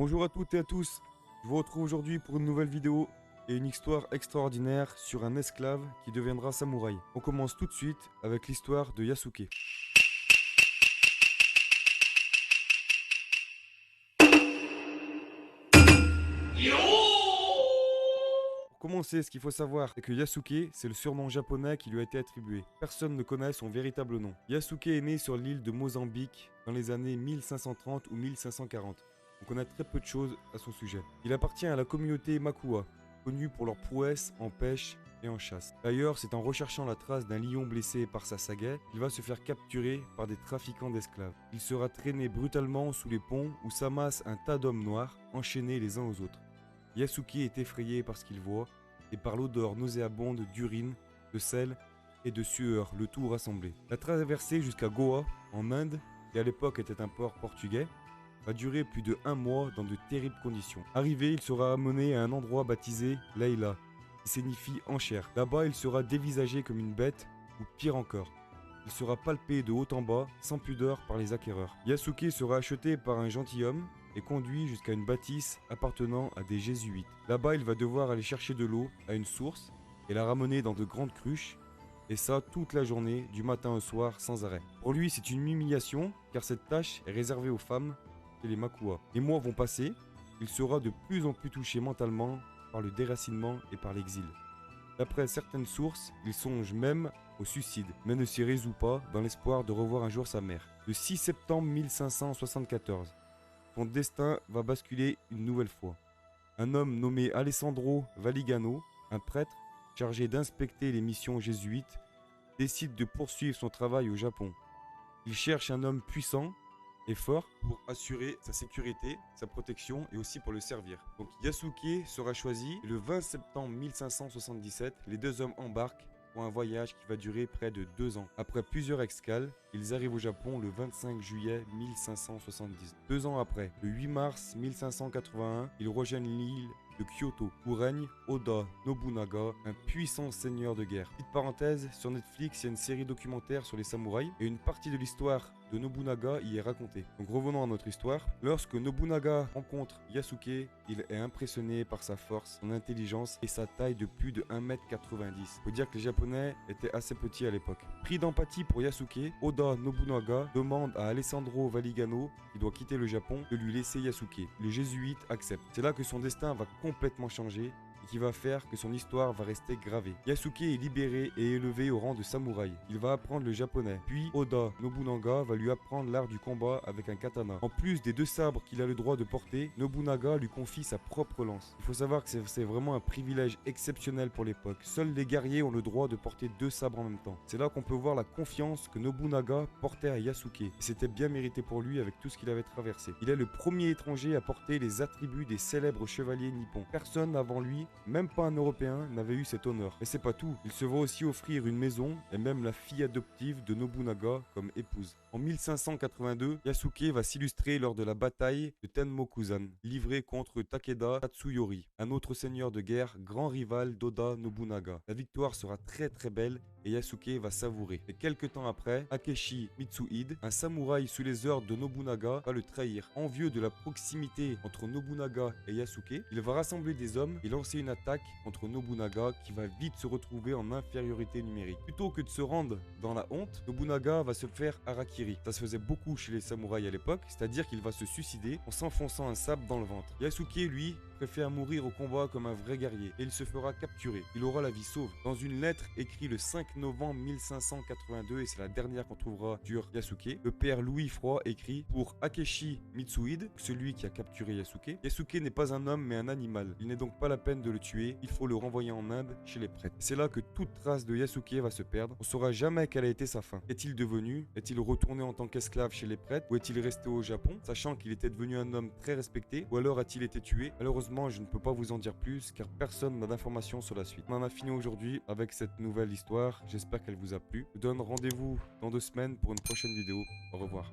Bonjour à toutes et à tous, je vous retrouve aujourd'hui pour une nouvelle vidéo et une histoire extraordinaire sur un esclave qui deviendra samouraï. On commence tout de suite avec l'histoire de Yasuke. Pour commencer, ce qu'il faut savoir, c'est que Yasuke, c'est le surnom japonais qui lui a été attribué. Personne ne connaît son véritable nom. Yasuke est né sur l'île de Mozambique dans les années 1530 ou 1540. On connaît très peu de choses à son sujet. Il appartient à la communauté Makua, connue pour leur prouesse en pêche et en chasse. D'ailleurs, c'est en recherchant la trace d'un lion blessé par sa sagaie qu'il va se faire capturer par des trafiquants d'esclaves. Il sera traîné brutalement sous les ponts où s'amassent un tas d'hommes noirs enchaînés les uns aux autres. Yasuke est effrayé par ce qu'il voit et par l'odeur nauséabonde d'urine, de sel et de sueur, le tout rassemblé. La traversée jusqu'à Goa, en Inde, qui à l'époque était un port portugais, va durer plus de 1 mois dans de terribles conditions. Arrivé, il sera amené à un endroit baptisé Leila, qui signifie enchère. Là-bas, il sera dévisagé comme une bête, ou pire encore. Il sera palpé de haut en bas, sans pudeur, par les acquéreurs. Yasuke sera acheté par un gentilhomme et conduit jusqu'à une bâtisse appartenant à des jésuites. Là-bas, il va devoir aller chercher de l'eau à une source et la ramener dans de grandes cruches, et ça toute la journée, du matin au soir, sans arrêt. Pour lui, c'est une humiliation, car cette tâche est réservée aux femmes et les Makua. Les mois vont passer, il sera de plus en plus touché mentalement par le déracinement et par l'exil. D'après certaines sources, il songe même au suicide, mais ne s'y résout pas dans l'espoir de revoir un jour sa mère. Le 6 septembre 1574, son destin va basculer une nouvelle fois. Un homme nommé Alessandro Valigano, un prêtre chargé d'inspecter les missions jésuites, décide de poursuivre son travail au Japon. Il cherche un homme puissant et fort pour assurer sa sécurité, sa protection et aussi pour le servir. Donc Yasuke sera choisi et le 20 septembre 1577, les deux hommes embarquent pour un voyage qui va durer près de 2 ans. Après plusieurs escales, ils arrivent au Japon le 25 juillet 1570. 2 ans après, le 8 mars 1581, ils rejoignent l'île de Kyoto, où règne Oda Nobunaga, un puissant seigneur de guerre. Petite parenthèse, sur Netflix, il y a une série documentaire sur les samouraïs et une partie de l'histoire de Nobunaga y est racontée. Donc revenons à notre histoire. Lorsque Nobunaga rencontre Yasuke, il est impressionné par sa force, son intelligence et sa taille de plus de 1,90 m. Faut dire que les Japonais étaient assez petits à l'époque. Pris d'empathie pour Yasuke, Oda Nobunaga demande à Alessandro Valigano, qui doit quitter le Japon, de lui laisser Yasuke. Le jésuite accepte. C'est là que son destin va complètement changer et qui va faire que son histoire va rester gravée. Yasuke est libéré et élevé au rang de samouraï. Il va apprendre le japonais. Puis Oda Nobunaga va lui apprendre l'art du combat avec un katana. En plus des 2 sabres qu'il a le droit de porter, Nobunaga lui confie sa propre lance. Il faut savoir que c'est vraiment un privilège exceptionnel pour l'époque. Seuls les guerriers ont le droit de porter 2 sabres en même temps. C'est là qu'on peut voir la confiance que Nobunaga portait à Yasuke. Et c'était bien mérité pour lui avec tout ce qu'il avait traversé. Il est le premier étranger à porter les attributs des célèbres chevaliers nippons. Personne avant lui, même pas un Européen, n'avait eu cet honneur. Mais c'est pas tout, il se voit aussi offrir une maison et même la fille adoptive de Nobunaga comme épouse. En 1582, Yasuke va s'illustrer lors de la bataille de Tenmokusan, livrée contre Takeda Tatsuyori, un autre seigneur de guerre, grand rival d'Oda Nobunaga. La victoire sera très belle et Yasuke va savourer. Et quelques temps après, Akechi Mitsuhide, un samouraï sous les ordres de Nobunaga, va le trahir. Envieux de la proximité entre Nobunaga et Yasuke, il va rassembler des hommes et lancer une attaque contre Nobunaga qui va vite se retrouver en infériorité numérique. Plutôt que de se rendre dans la honte, Nobunaga va se faire harakiri. Ça se faisait beaucoup chez les samouraïs à l'époque, c'est-à-dire qu'il va se suicider en s'enfonçant un sabre dans le ventre. Yasuke, lui, préfère mourir au combat comme un vrai guerrier et il se fera capturer. Il aura la vie sauve. Dans une lettre écrite le 5 novembre 1582, et c'est la dernière qu'on trouvera sur Yasuke, le père Louis Froid écrit pour Akechi Mitsuhide, celui qui a capturé Yasuke. Yasuke n'est pas un homme mais un animal. Il n'est donc pas la peine de le tuer, il faut le renvoyer en Inde chez les prêtres. C'est là que toute trace de Yasuke va se perdre. On ne saura jamais quelle a été sa fin. Qu'est-il devenu? Est-il retourné en tant qu'esclave chez les prêtres ou est-il resté au Japon, sachant qu'il était devenu un homme très respecté, ou alors a-t-il été tué? Malheureusement, je ne peux pas vous en dire plus car personne n'a d'informations sur la suite. On en a fini aujourd'hui avec cette nouvelle histoire. J'espère qu'elle vous a plu. Je vous donne rendez-vous dans 2 semaines pour une prochaine vidéo. Au revoir.